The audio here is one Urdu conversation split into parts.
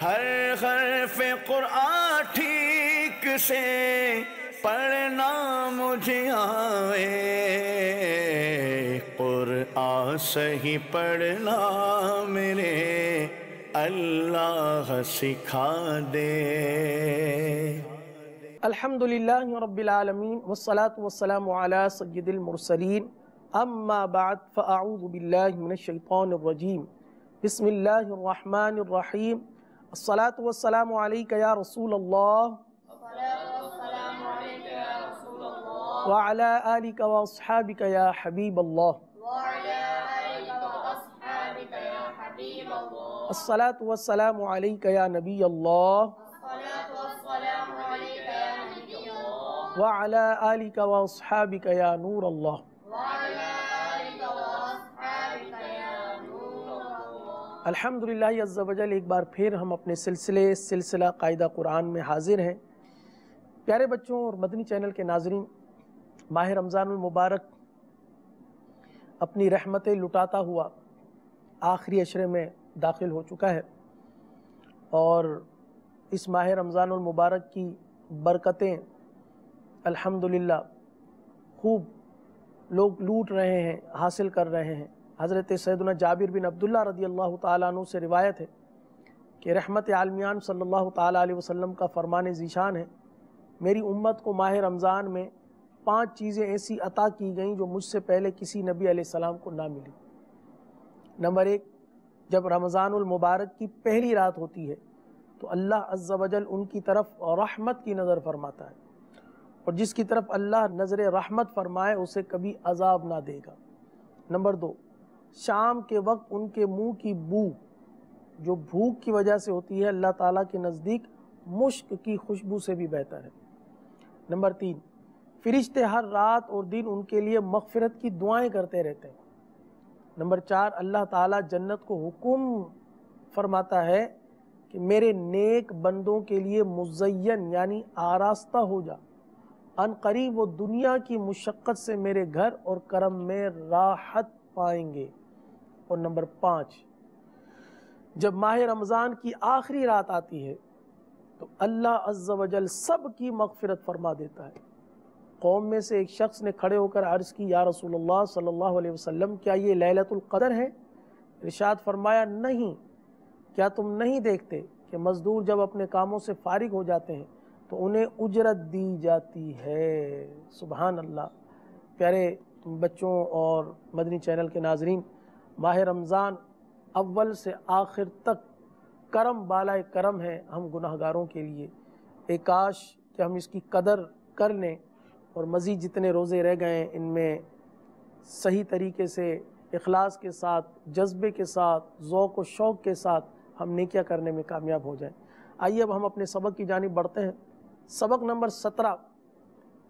ہر حرف قرآن ٹھیک سے پڑھنا مجھے آئے، قرآن صحیح پڑھنا میرے اللہ سکھا دے۔ الحمدللہ رب العالمین والصلاة والسلام علی سید المرسلین، اما بعد فاعوذ باللہ من الشیطان الرجیم، بسم اللہ الرحمن الرحیم، الصلاة والسلام علیک یا رسول اللہ وعلی آلک واصحابک یا حبیب اللہ، الصلاة والسلام علیک یا نبی اللہ وعلی آلک واصحابک یا نور اللہ۔ الحمدللہ عز و جل، ایک بار پھر ہم اپنے سلسلہ قاعدہ قرآن میں حاضر ہیں۔ پیارے بچوں اور مدنی چینل کے ناظرین، ماہ رمضان المبارک اپنی رحمتیں لٹاتا ہوا آخری عشرے میں داخل ہو چکا ہے، اور اس ماہ رمضان المبارک کی برکتیں الحمدللہ خوب لوگ لوٹ رہے ہیں، حاصل کر رہے ہیں۔ حضرت سیدنا جابر بن عبداللہ رضی اللہ تعالیٰ عنہ سے روایت ہے کہ رحمت عالمیان صلی اللہ تعالیٰ علیہ وسلم کا فرمان ذیشان ہے، میری امت کو ماہ رمضان میں 5 چیزیں ایسی عطا کی گئیں جو مجھ سے پہلے کسی نبی علیہ السلام کو نہ ملی۔ نمبر 1، جب رمضان المبارک کی پہلی رات ہوتی ہے تو اللہ عز و جل ان کی طرف رحمت کی نظر فرماتا ہے، اور جس کی طرف اللہ نظر رحمت فرمائے اسے کبھی عذاب نہ دے گا۔ نمبر 2، شام کے وقت ان کے منہ کی بو جو بھوک کی وجہ سے ہوتی ہے اللہ تعالیٰ کے نزدیک مشک کی خوشبو سے بھی بہتر ہے۔ نمبر 3، فرشتے ہر رات اور دن ان کے لیے مغفرت کی دعائیں کرتے رہتے ہیں۔ نمبر 4، اللہ تعالیٰ جنت کو حکم فرماتا ہے کہ میرے نیک بندوں کے لیے مزین یعنی آراستہ ہو جا، ان قریب وہ دنیا کی مشقت سے میرے گھر اور کرم میں راحت پائیں گے۔ اور نمبر 5، جب ماہ رمضان کی آخری رات آتی ہے تو اللہ عز و جل سب کی مغفرت فرما دیتا ہے۔ قوم میں سے ایک شخص نے کھڑے ہو کر عرض کی، یا رسول اللہ صلی اللہ علیہ وسلم، کیا یہ لیلۃ القدر ہے؟ ارشاد فرمایا، نہیں، کیا تم نہیں دیکھتے کہ مزدور جب اپنے کاموں سے فارغ ہو جاتے ہیں تو انہیں اجرت دی جاتی ہے۔ سبحان اللہ۔ پیارے بچوں اور مدنی چینل کے ناظرین، ماہ رمضان اول سے آخر تک کرم بالائے کرم ہے ہم گناہ گاروں کے لیے۔ ایک کاش کہ ہم اس کی قدر کر لیں اور مزید جتنے روزے رہ گئے ہیں ان میں صحیح طریقے سے اخلاص کے ساتھ، جذبے کے ساتھ، ذوق و شوق کے ساتھ ہم نیکیاں کرنے میں کامیاب ہو جائیں۔ آئیے اب ہم اپنے سبق کی جانب بڑھتے ہیں۔ سبق نمبر 17،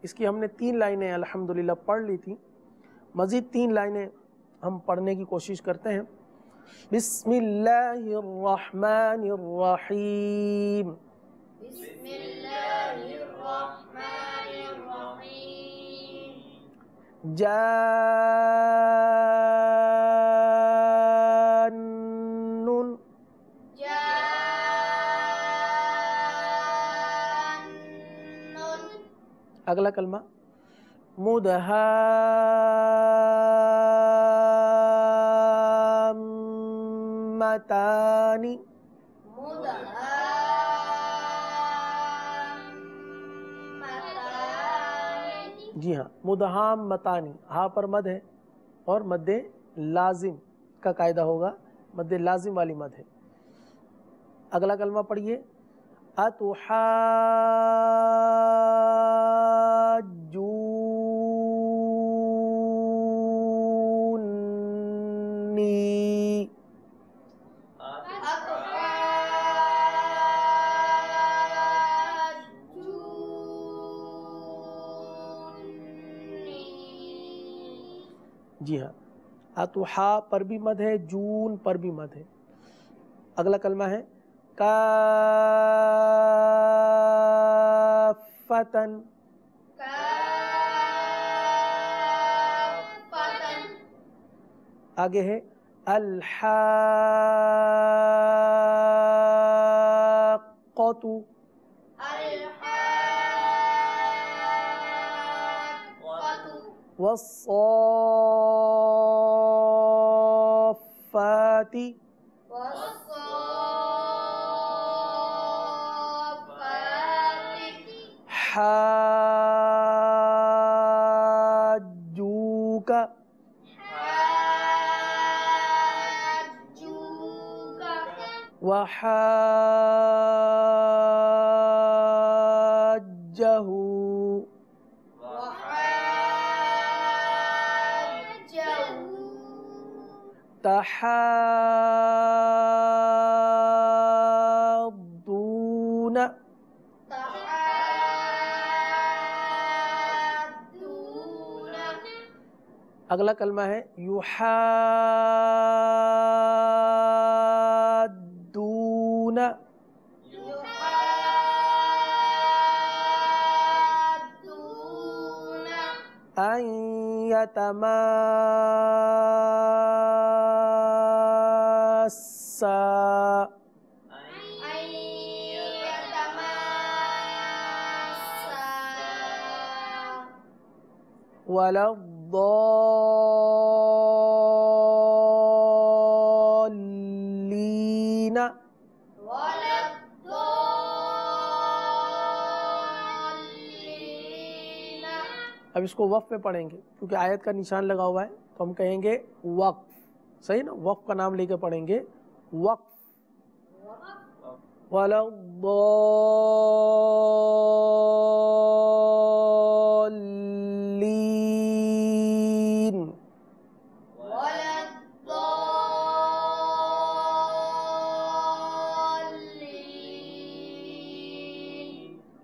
اس کی ہم نے 3 لائنیں الحمدللہ پڑھ لی تھیں، مزید 3 لائنیں ہم پڑھنے کی کوشش کرتے ہیں۔ بسم اللہ الرحمن الرحیم، بسم اللہ الرحمن الرحیم، جان، جان، اگلا کلمہ مدہامتانی، مدہامتانی، جی ہاں، مدہامتانی، ہاں پر مد ہے اور مد لازم کا قاعدہ ہوگا، مد لازم والی مد ہے۔ اگلا کلمہ پڑھیے، اتحاجونی، جی ہاں، اتحا پر بھی مد ہے، جون پر بھی مد ہے۔ اگلا کلمہ ہے کافتن، کافتن، آگے ہے الحاقہ، الحاقۃ والصافات حاجوک وحاجه تحاضون اگلا کلمہ ہے یحادون ان يتماسا ولا الضالين اب اس کو وقف میں پڑھیں گے کیونکہ آیت کا نشان لگا ہوا ہے تو ہم کہیں گے وقف، صحیح نا؟ وقف کا نام لے کے پڑھیں گے وقف. وَلَا الضَّالِّينَ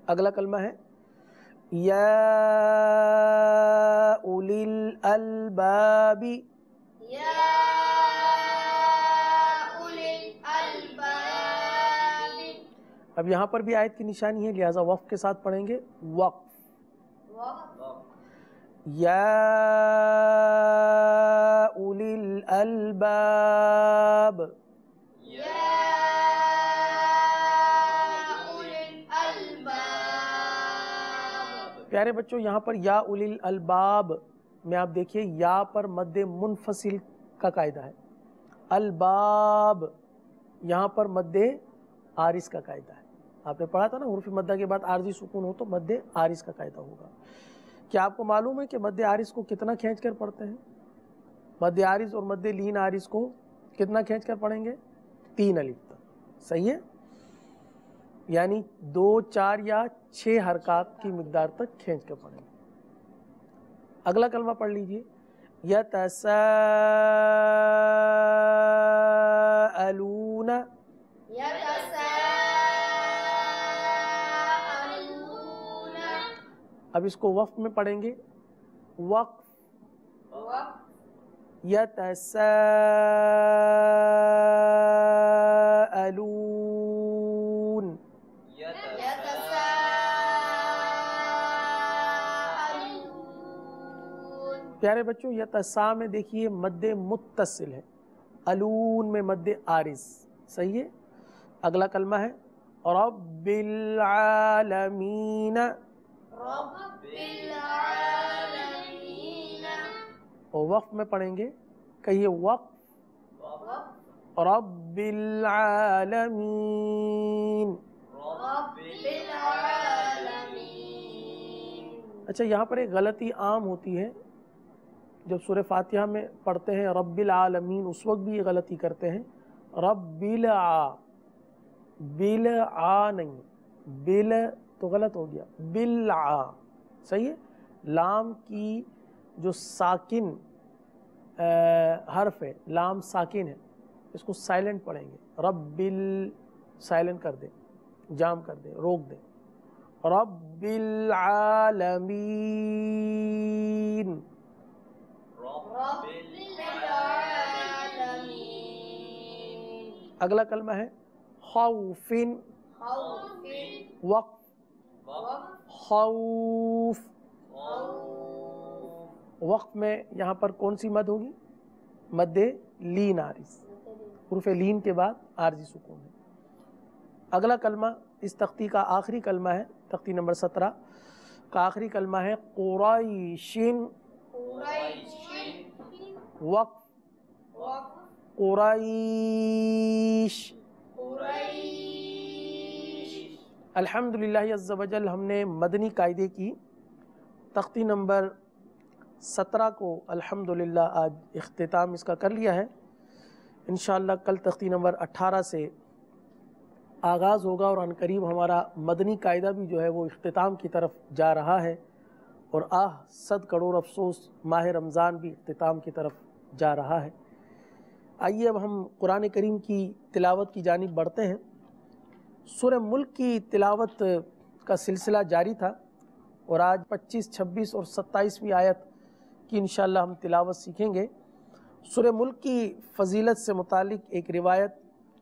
اگلا کلمہ ہے یا اولی الالباب. اب یہاں پر بھی آیت کی نشانی ہے لہٰذا وقف کے ساتھ پڑھیں گے وقف. یا اولی الالباب. پیارے بچوں یہاں پر یا اولی الالباب میں آپ دیکھیے یا پر مد منفصل کا قاعدہ ہے، الباب یہاں پر مد عارض کا قاعدہ ہے. آپ نے پڑھا تھا نا حروف مدہ کے بعد عارضی سکون ہو تو مد عارض کا قاعدہ ہوگا. کیا آپ کو معلوم ہے کہ مد عارض کو کتنا کھینچ کر پڑھتے ہیں؟ مد عارض اور مد لین عارض کو کتنا کھینچ کر پڑھیں گے؟ 3 الف تک. صحیح ہے؟ یعنی 2 4 یا 6 حرکات کی مقدار تک کھینچ کر پڑھیں گے. اگلا کلمہ پڑھ لیجئے یتساءلون. اب اس کو وقف میں پڑھیں گے وقف. یتساءلون. پیارے بچوں یتسا میں دیکھیے مد متصل ہے، الون میں مد عارض. صحیح ہے؟ اگلا کلمہ ہے رب العالمین. اور وقف میں پڑھیں گے، کہیے وقف رب العالمین. اچھا یہاں پر ایک غلطی عام ہوتی ہے جب سورہ فاتحہ میں پڑھتے ہیں رب العالمین اس وقت بھی یہ غلطی کرتے ہیں رب الع، بالع نہیں، بل تو غلط ہو گیا، بالع. صحیح ہے؟ لام کی جو ساکن حرف ہے، لام ساکن ہے، اس کو سائلنٹ پڑھیں گے. رب سائلنٹ کر دیں، جام کر دیں، روک دیں. رب العالمین. اگلا کلمہ ہے خوف. وقف خوف. وقف میں یہاں پر کون سی مد ہوگی؟ مد لین عارض. حروف لین کے بعد عارضی سکون ہے. اگلا کلمہ اس تختی کا آخری کلمہ ہے، تختی نمبر 17 کا آخری کلمہ ہے قریشن، وقف قریش۔ الحمدللہ عز و جل ہم نے مدنی قاعدے کی تختی نمبر 17 کو الحمدللہ آج اختتام اس کا کر لیا ہے۔ انشاءاللہ کل تختی نمبر 18 سے آغاز ہوگا اور ان قریب ہمارا مدنی قاعدہ بھی جو ہے وہ اختتام کی طرف جا رہا ہے، اور 100 کروڑ افسوس ماہ رمضان بھی اختتام کی طرف جا رہا ہے۔ آئیے اب ہم قرآن کریم کی تلاوت کی جانب بڑھتے ہیں۔ سورہ ملک کی تلاوت کا سلسلہ جاری تھا، اور آج 25، 26 اور 27ویں آیت کی انشاءاللہ ہم تلاوت سیکھیں گے۔ سورہ ملک کی فضیلت سے متعلق ایک روایت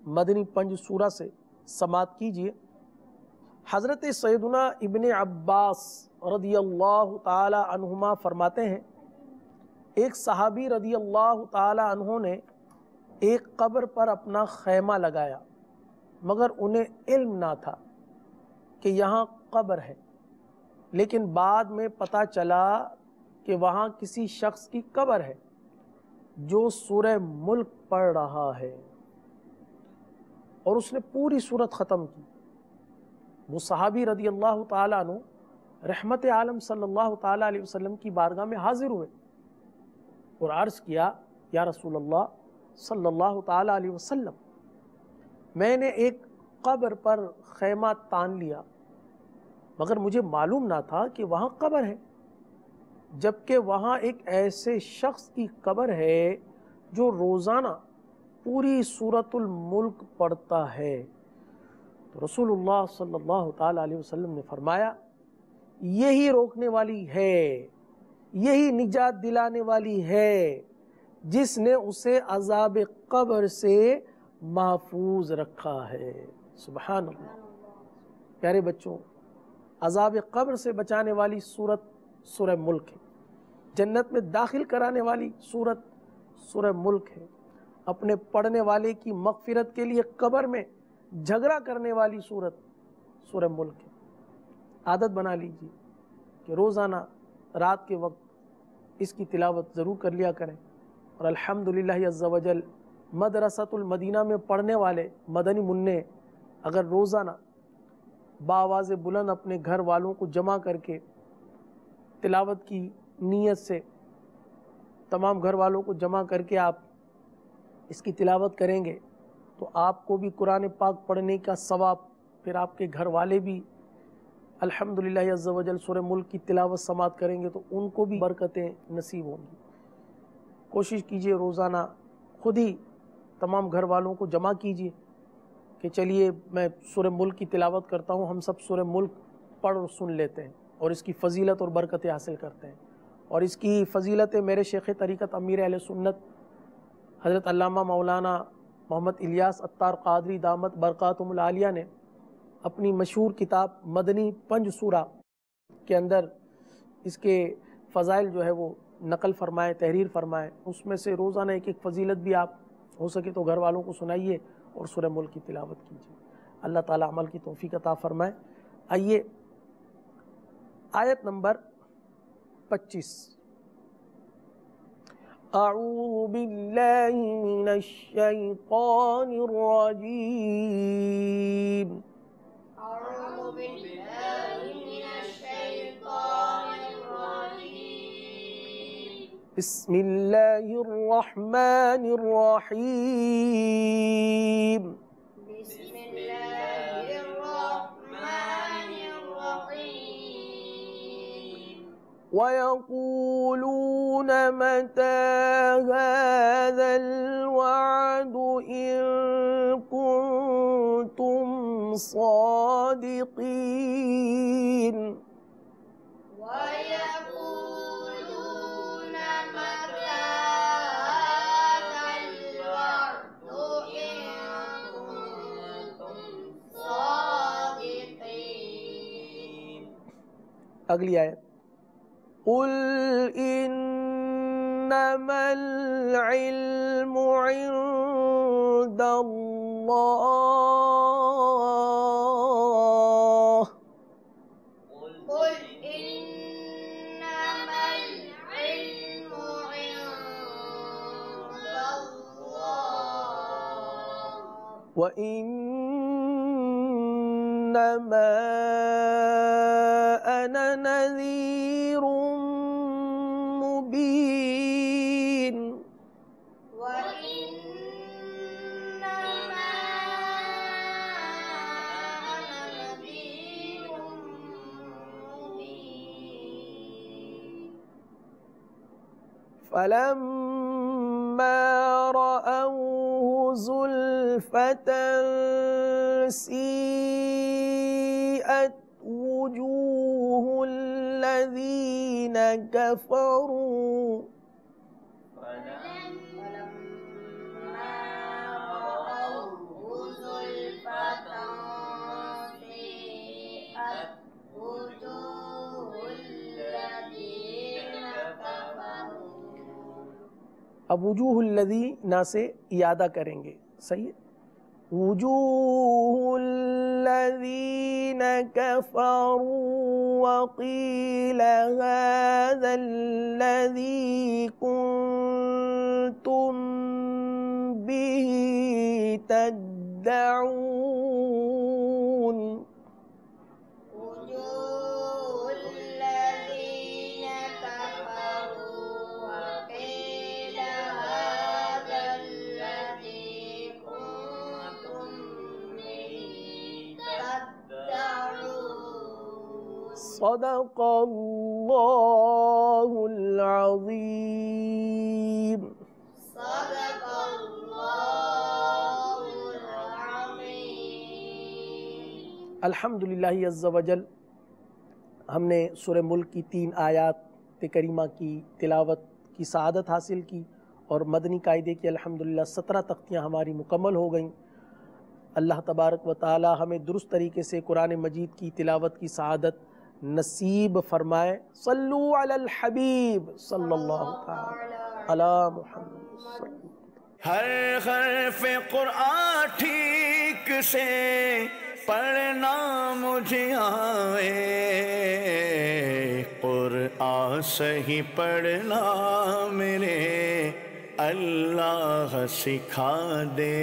مدنی پنج سورہ سے سماعت کیجیے۔ حضرت سیدنا ابن عباس رضی اللہ تعالی عنہما فرماتے ہیں، ایک صحابی رضی اللہ تعالی عنہ نے ایک قبر پر اپنا خیمہ لگایا، مگر انہیں علم نہ تھا کہ یہاں قبر ہے، لیکن بعد میں پتہ چلا کہ وہاں کسی شخص کی قبر ہے جو سورہ ملک پڑھ رہا ہے، اور اس نے پوری سورت ختم کی۔ وہ صحابی رضی اللہ تعالیٰ عنہ رحمت عالم صلی اللہ تعالیٰ علیہ وسلم کی بارگاہ میں حاضر ہوئے اور عرض کیا، یا رسول اللہ صلی اللہ تعالیٰ علیہ وسلم، میں نے ایک قبر پر خیمہ تان لیا، مگر مجھے معلوم نہ تھا کہ وہاں قبر ہے، جبکہ وہاں ایک ایسے شخص کی قبر ہے جو روزانہ پوری سورۃ الملک پڑھتا ہے۔ تو رسول اللہ صلی اللہ تعالیٰ علیہ وسلم نے فرمایا، یہی روکنے والی ہے، یہی نجات دلانے والی ہے جس نے اسے عذاب قبر سے محفوظ رکھا ہے۔ سبحان اللہ۔ پیارے بچوں، عذاب قبر سے بچانے والی سورت سورہ ملک ہے، جنت میں داخل کرانے والی سورت سورہ ملک ہے، اپنے پڑھنے والے کی مغفرت کے لیے قبر میں جھگڑا کرنے والی سورت سورہ ملک ہے۔ عادت بنا لیجیے کہ روزانہ رات کے وقت اس کی تلاوت ضرور کر لیا کریں، اور الحمدللہ عز و جل مدرسۃ المدینہ میں پڑھنے والے مدنی منع اگر روزانہ بآواز بلند اپنے گھر والوں کو جمع کر کے تلاوت کی نیت سے تمام گھر والوں کو جمع کر کے آپ اس کی تلاوت کریں گے تو آپ کو بھی قرآن پاک پڑھنے کا ثواب، پھر آپ کے گھر والے بھی الحمدللہ عز و جل سورہ ملک کی تلاوت سماعت کریں گے تو ان کو بھی برکتیں نصیب ہوں گی۔ کوشش کیجئے روزانہ خود ہی تمام گھر والوں کو جمع کیجئے کہ چلیے میں سورہ ملک کی تلاوت کرتا ہوں، ہم سب سورہ ملک پڑھ اور سن لیتے ہیں اور اس کی فضیلت اور برکتیں حاصل کرتے ہیں۔ اور اس کی فضیلت میرے شیخ طریقت امیر اہل سنت حضرت علامہ مولانا محمد الیاس عطار قادری دامت برکاتہم العالیہ نے اپنی مشہور کتاب مدنی پنج سورہ کے اندر اس کے فضائل جو ہے وہ نقل فرمائے، تحریر فرمائے۔ اس میں سے روزانہ ایک ایک فضیلت بھی آپ ہو سکے تو گھر والوں کو سنائیے اور سورہ ملک کی تلاوت کیجیے۔ اللہ تعالی عمل کی توفیق عطا فرمائے۔ آئیے آیت نمبر 25۔ اعوذ باللہ من الشیطان الرجیم۔ أعوذ بالله من الشيطان الرجيم بسم اللہ الرحمن الرحیم۔ بسم الله الرحمن الرحيم وَيَقُولُونَ مَتَى هَذَا الْوَعْدُ إِن كُنتُمْ صَادِقِينَ۔ ويقولون متى هذا الوعد إن كنتم صادقين اگلی آیت، قُلْ إِنَّمَا الْعِلْمُ عِندَ اللَّهِ وَإِنَّمَا أَنَا نَذِيرٌ مُبِينٌ وَإِنَّمَا أَنَا نَذِيرٌ مُبِينٌ فَلَمَّا رَأَوْهُ زُلْفَةً سِيئَتْ وُجُوهُ الَّذِينَ كَفَرُوا فَلَمَّا رَأَوْهُ زُلْفَةً سِيئَتْ وُجُوهُ الَّذِينَ كَفَرُوا. اب وجوہ الذی نا سے اعادہ کریں گے، صحیح ہے؟ وجوہ الذین کفروا وقیل هذا الذی کنتم به تدعون. وجوه الذين كفروا وقيل هذا الذي كنتم به تدعون. صدق اللہ العظیم. صدق الله العظيم. الحمدللہ عز وجل، ہم نے سورہ ملک کی 3 آیات کریمہ کی تلاوت کی سعادت حاصل کی، اور مدنی قاعدے کی الحمدللہ 17 تختیاں ہماری مکمل ہو گئیں. اللہ تبارک و تعالی ہمیں درست طریقے سے قرآن مجید کی تلاوت کی سعادت نصیب فرمائے. صلو علی الحبیب صلی اللہ تعالی علی محمد صلی اللہ. ہر حرف قرآن ٹھیک سے پڑھنا مجھے آئے، قرآن صحیح پڑھنا میرے اللہ سکھا دے.